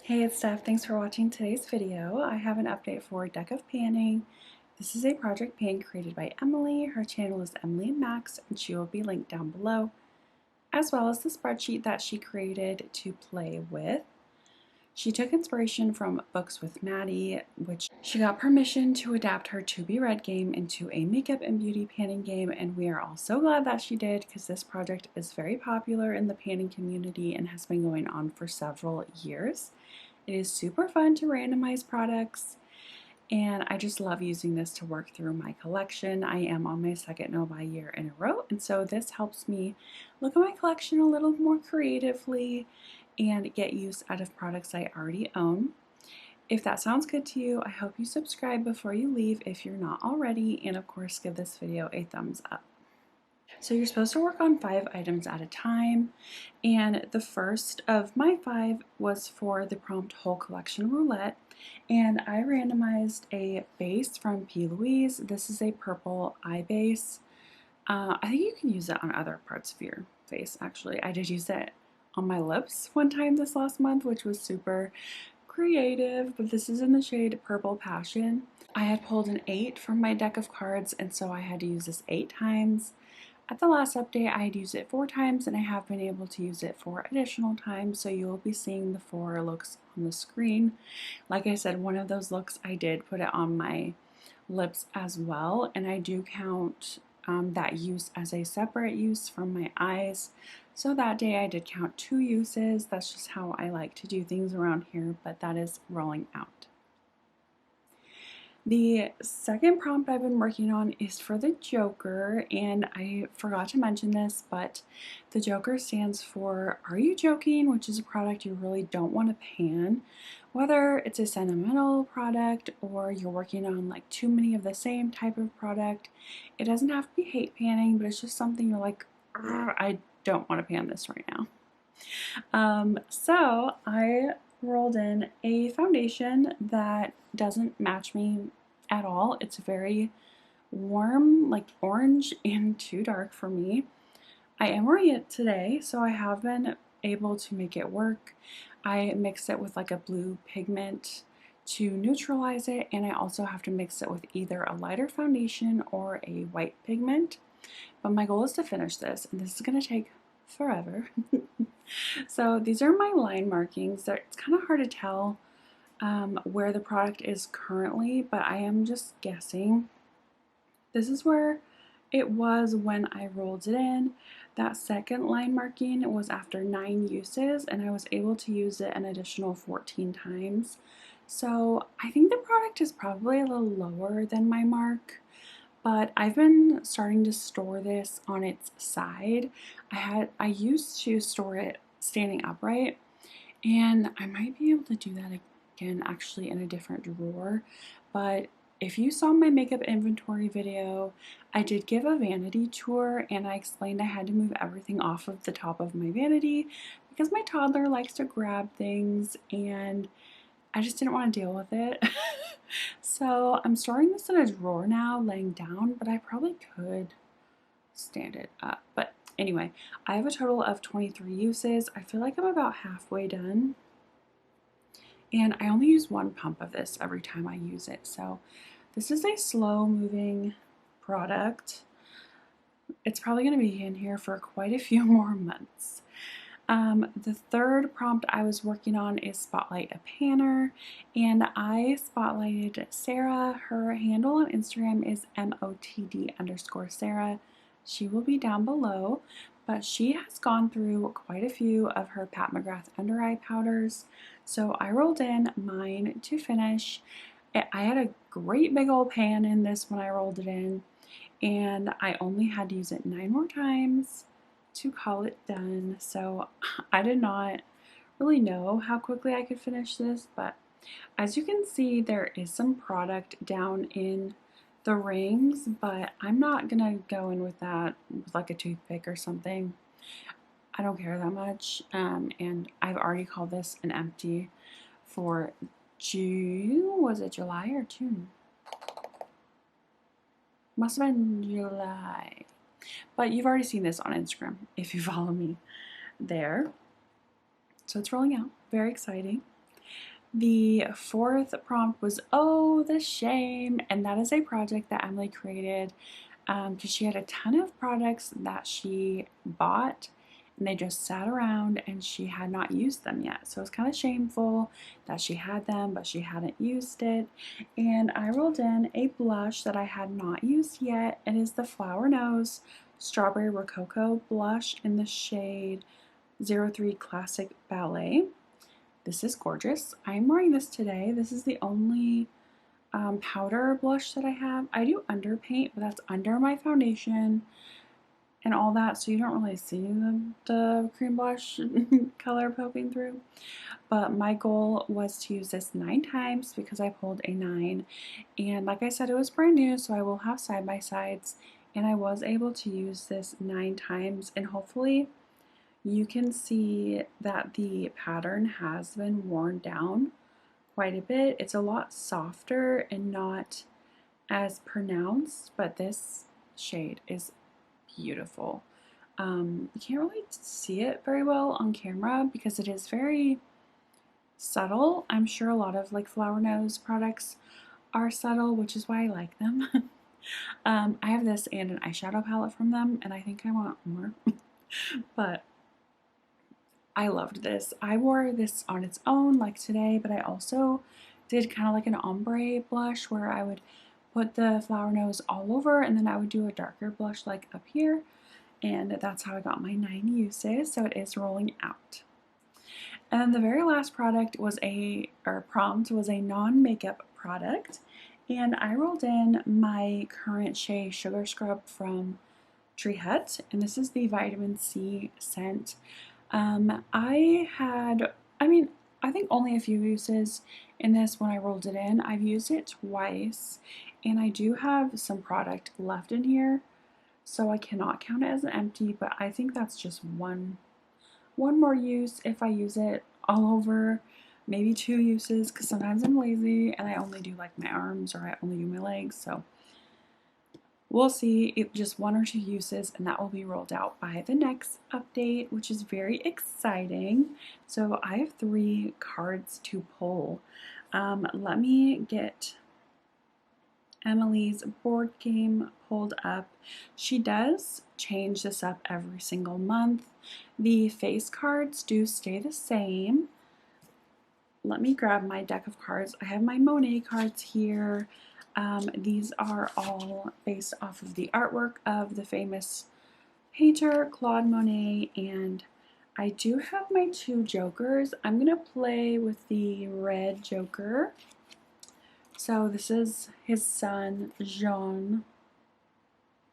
Hey, it's Steph. Thanks for watching today's video. I have an update for Deck of Panning. This is a project pan created by Emily. Her channel is Emily and Max, and she will be linked down below, as well as the spreadsheet that she created to play with. She took inspiration from Books with Maddie, which she got permission to adapt her To Be Read game into a makeup and beauty panning game, and we are all so glad that she did because this project is very popular in the panning community and has been going on for several years. It is super fun to randomize products, and I just love using this to work through my collection. I am on my second no buy year in a row, and so this helps me look at my collection a little more creatively and get use out of products I already own. If that sounds good to you, I hope you subscribe before you leave if you're not already, and of course give this video a thumbs up. So you're supposed to work on 5 items at a time, and the first of my 5 was for the prompt whole collection roulette, and I randomized a base from P. Louise. This is a purple eye base. I think you can use it on other parts of your face, actually. I did use it on my lips one time this last month, which was super creative, but this is in the shade Purple Passion. I had pulled an 8 from my deck of cards, and so I had to use this 8 times. At the last update, I had used it 4 times, and I have been able to use it 4 additional times, so you will be seeing the 4 looks on the screen. Like I said, one of those looks I did put it on my lips as well, and I do count that use as a separate use from my eyes. So that day I did count 2 uses. That's just how I like to do things around here, but that is rolling out. The second prompt I've been working on is for the Joker, and I forgot to mention this, but the Joker stands for Are You Joking?, which is a product you really don't want to pan. Whether it's a sentimental product or you're working on like too many of the same type of product, it doesn't have to be hate panning, but it's just something you're like, I don't want to pan this right now. So I rolled in a foundation that doesn't match me at all. It's very warm, like orange, and too dark for me. I am wearing it today, so I have been able to make it work. I mix it with like a blue pigment to neutralize it, and I also have to mix it with either a lighter foundation or a white pigment. But my goal is to finish this, and this is going to take forever. So these are my line markings. It's kind of hard to tell where the product is currently, but I am just guessing. This is where it was when I rolled it in. That second line marking was after 9 uses, and I was able to use it an additional 14 times. So I think the product is probably a little lower than my mark, but I've been starting to store this on its side. I used to store it standing upright, and I might be able to do that again actually in a different drawer. But if you saw my makeup inventory video, I did give a vanity tour, and I explained I had to move everything off of the top of my vanity because my toddler likes to grab things, and I just didn't want to deal with it. So I'm storing this in a drawer now, laying down, but I probably could stand it up. But anyway, I have a total of 23 uses. I feel like I'm about halfway done. And I only use 1 pump of this every time I use it. So this is a slow moving product. It's probably going to be in here for quite a few more months. The third prompt I was working on is Spotlight a Panner, and I spotlighted Sarah. Her handle on Instagram is MOTD_Sarah. She will be down below, but she has gone through quite a few of her Pat McGrath under eye powders, so I rolled in mine to finish. I had a great big old pan in this when I rolled it in, and I only had to use it 9 more times to call it done. So I did not really know how quickly I could finish this, but as you can see, there is some product down in the rings, but I'm not gonna go in with that with like a toothpick or something. I don't care that much, and I've already called this an empty for June. Was it July or June? Must have been July. But you've already seen this on Instagram if you follow me there. So it's rolling out. Very exciting. The fourth prompt was Oh, the Shame, and that is a project that Emily created because she had a ton of products that she bought and they just sat around and she had not used them yet. So it was kind of shameful that she had them but she hadn't used it. And I rolled in a blush that I had not used yet. It is the Flower Nose Strawberry Rococo blush in the shade 03 Classic Ballet. This is gorgeous. I'm wearing this today. This is the only powder blush that I have. I do underpaint, but that's under my foundation and all that, so you don't really see the cream blush color poking through. But my goal was to use this 9 times because I pulled a 9. And like I said, it was brand new, so I will have side-by-sides. And I was able to use this 9 times, and hopefully you can see that the pattern has been worn down quite a bit. It's a lot softer and not as pronounced, but this shade is beautiful. You can't really see it very well on camera because it is very subtle. I'm sure a lot of like Flower Nose products are subtle, which is why I like them. I have this and an eyeshadow palette from them, and I think I want more. But I loved this. I wore this on its own like today, but I also did kind of like an ombre blush where I would put the Flower Nose all over and then I would do a darker blush like up here, and that's how I got my 9 uses, so it is rolling out. And then the very last product was prompt was a non-makeup product, and I rolled in my current Shea Sugar Scrub from Tree Hut, and this is the vitamin C scent. I think only a few uses in this when I rolled it in. I've used it twice, and I do have some product left in here, so I cannot count it as an empty, but I think that's just one more use if I use it all over, maybe 2 uses, because sometimes I'm lazy and I only do like my arms or I only do my legs, so we'll see. Just 1 or 2 uses, and that will be rolled out by the next update, which is very exciting. So I have 3 cards to pull. Let me get Emily's board game pulled up. She does change this up every single month. The face cards do stay the same. Let me grab my deck of cards. I have my Monet cards here. These are all based off of the artwork of the famous painter Claude Monet, and I do have my 2 jokers. I'm going to play with the red joker. So this is his son, Jean.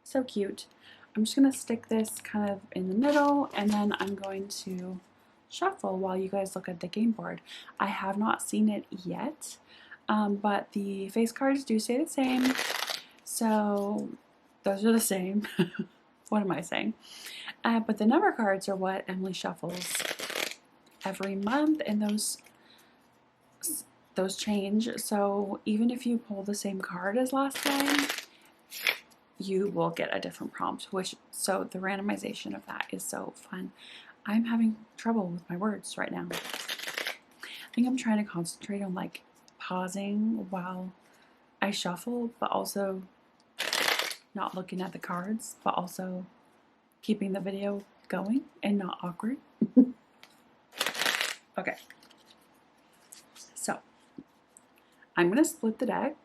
So cute. I'm just going to stick this kind of in the middle, and then I'm going to shuffle while you guys look at the game board. I have not seen it yet. But the face cards do stay the same, so those are the same. What am I saying? But the number cards are what Emily shuffles every month, and those change. So even if you pull the same card as last time, you will get a different prompt. So the randomization of that is so fun. I'm having trouble with my words right now. I think I'm trying to concentrate on like pausing while I shuffle, but also not looking at the cards, but also keeping the video going and not awkward. Okay, so I'm going to split the deck,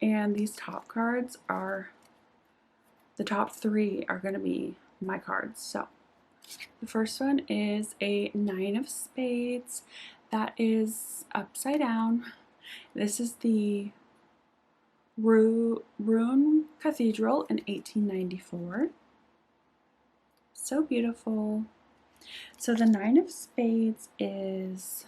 and these top cards are, the top 3 are going to be my cards. So the first one is a 9 of spades. That is upside down. This is the Rouen Cathedral in 1894. So beautiful. So the 9 of spades is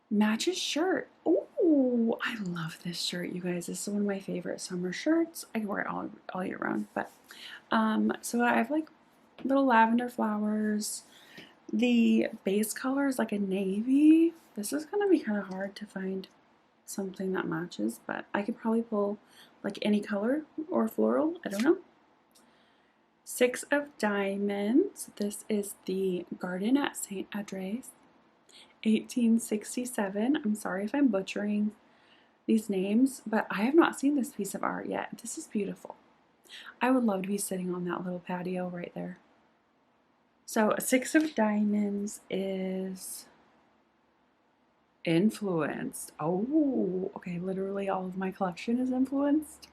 matches shirt. Oh, I love this shirt, you guys. This is one of my favorite summer shirts. I can wear it all year round. But so I have like little lavender flowers. The base color is like a navy. This is going to be kind of hard to find something that matches, but I could probably pull like any color or floral. I don't know. Six of Diamonds. This is the Garden at St. Andres, 1867. I'm sorry if I'm butchering these names, but I have not seen this piece of art yet. This is beautiful. I would love to be sitting on that little patio right there. So a Six of Diamonds is influenced. Oh, okay, literally all of my collection is influenced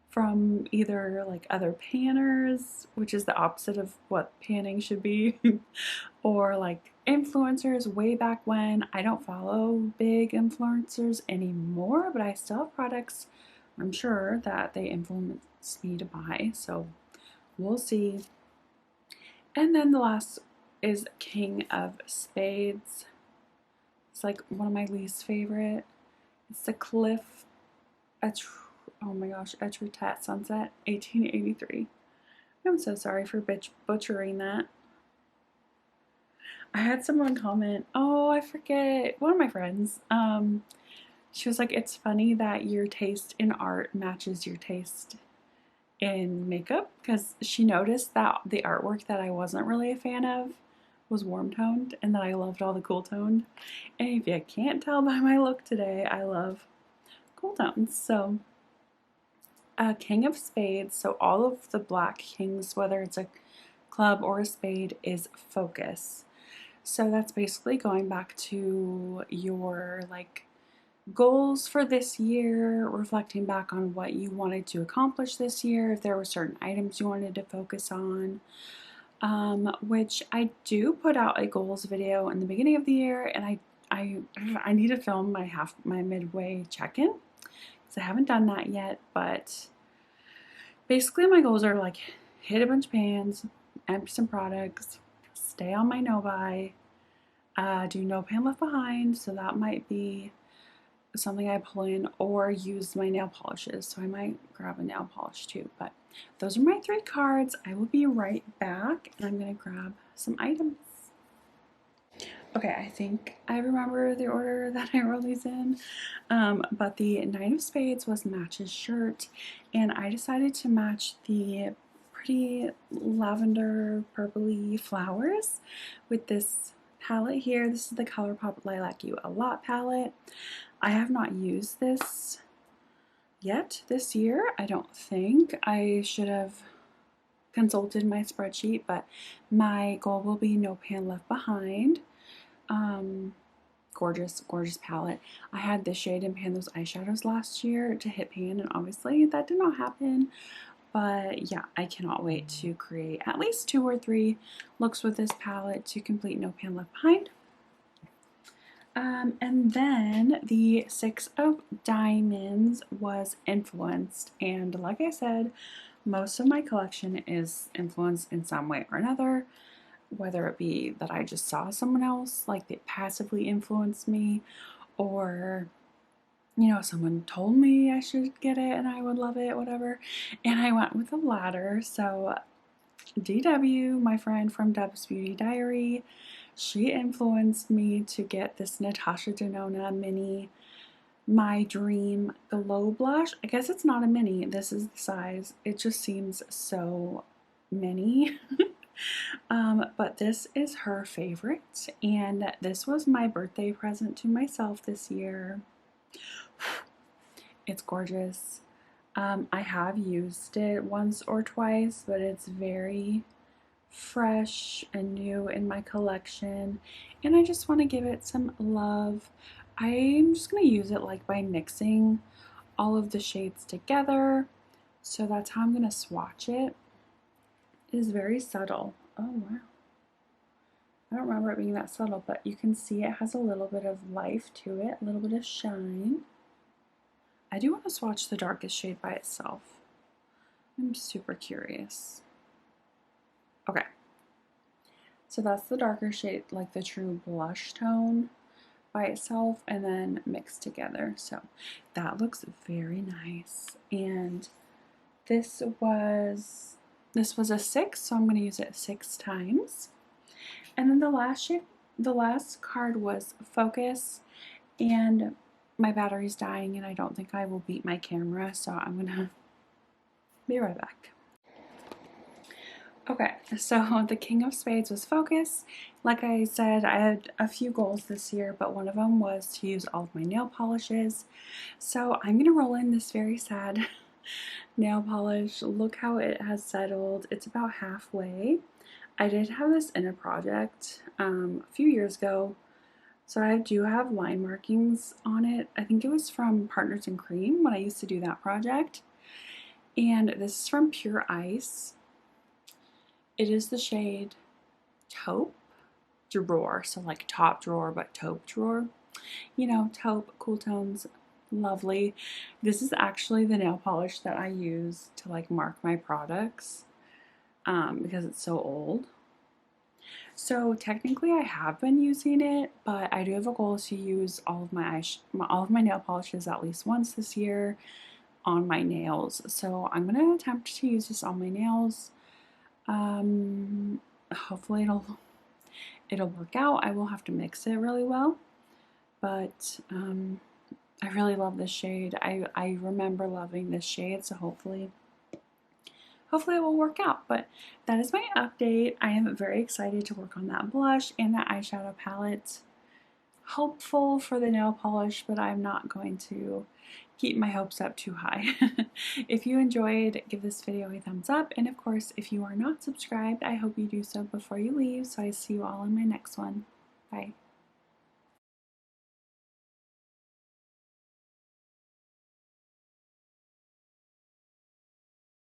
from either like other panners, which is the opposite of what panning should be, or like influencers way back when. I don't follow big influencers anymore, but I still have products, I'm sure, that they influence me to buy, so we'll see. And then the last is King of Spades. It's like one of my least favorite. It's the Cliff, oh my gosh, Etretat Sunset, 1883. I'm so sorry for butchering that. I had someone comment, oh, I forget, one of my friends, she was like, it's funny that your taste in art matches your taste in makeup, because she noticed that the artwork that I wasn't really a fan of was warm toned and that I loved all the cool toned. And if you can't tell by my look today, I love cool tones. So King of Spades, so all of the black kings, whether it's a club or a spade, is focus. So that's basically going back to your like goals for this year, reflecting back on what you wanted to accomplish this year, if there were certain items you wanted to focus on, which I do put out a goals video in the beginning of the year, and I need to film my midway check-in because I haven't done that yet. But basically my goals are like hit a bunch of pans, empty some products, stay on my no buy, do no pan left behind, so that might be something I pull in, or use my nail polishes, so I might grab a nail polish too. But those are my 3 cards. I will be right back, and I'm gonna grab some items. Okay, I think I remember the order that I wrote these in, but the Knight of Spades was Match's shirt, and I decided to match the pretty lavender purpley flowers with this palette here. This is the ColourPop Lilac You A Lot palette. I have not used this yet this year, I don't think. I should have consulted my spreadsheet, but my goal will be no pan left behind. Gorgeous, gorgeous palette. I had this shade and pan those eyeshadows last year to hit pan, and obviously that did not happen. But yeah, I cannot wait to create at least 2 or 3 looks with this palette to complete no pan left behind. And then the Six of Diamonds was influenced, and like I said, most of my collection is influenced in some way or another, whether it be that I just saw someone else, like they passively influenced me, or you know, someone told me I should get it and I would love it, whatever, and I went with the latter. So DW, my friend from Deb's Beauty Diary, she influenced me to get this Natasha Denona mini My Dream Glow Blush. I guess it's not a mini, this is the size. It just seems so mini. But this is her favorite, and this was my birthday present to myself this year. It's gorgeous. I have used it once or twice, but it's very fresh and new in my collection, and I just want to give it some love. I'm just going to use it like by mixing all of the shades together, so that's how I'm going to swatch it. It is very subtle. Oh wow, I don't remember it being that subtle, but you can see it has a little bit of life to it, a little bit of shine. I do want to swatch the darkest shade by itself. I'm super curious. Okay, so that's the darker shade, like the true blush tone by itself, and then mixed together. So that looks very nice. And this was a 6, so I'm going to use it 6 times. And then the last card was Focus, and my battery's dying and I don't think I will beat my camera, so I'm gonna be right back. Okay, so the King of Spades was focus. Like I said, I had a few goals this year, but one of them was to use all of my nail polishes. So I'm going to roll in this very sad nail polish. Look how it has settled. It's about halfway. I did have this in a project a few years ago, so I do have line markings on it. I think it was from Partners in Cream when I used to do that project. And this is from Pure Ice. It is the shade Taupe Drawer, so like top drawer but taupe drawer. You know, taupe, cool tones, lovely. This is actually the nail polish that I use to like mark my products because it's so old. So technically I have been using it, but I do have a goal to use all of my nail polishes at least once this year on my nails. So I'm gonna attempt to use this on my nails. Hopefully it'll work out. I will have to mix it really well, but I really love this shade. I remember loving this shade, so hopefully it will work out. But that is my update. I am very excited to work on that blush and that eyeshadow palette. Hopeful for the nail polish, but I'm not going to keep my hopes up too high. If you enjoyed, give this video a thumbs up, and of course, if you are not subscribed, I hope you do so before you leave, so I see you all in my next one. Bye.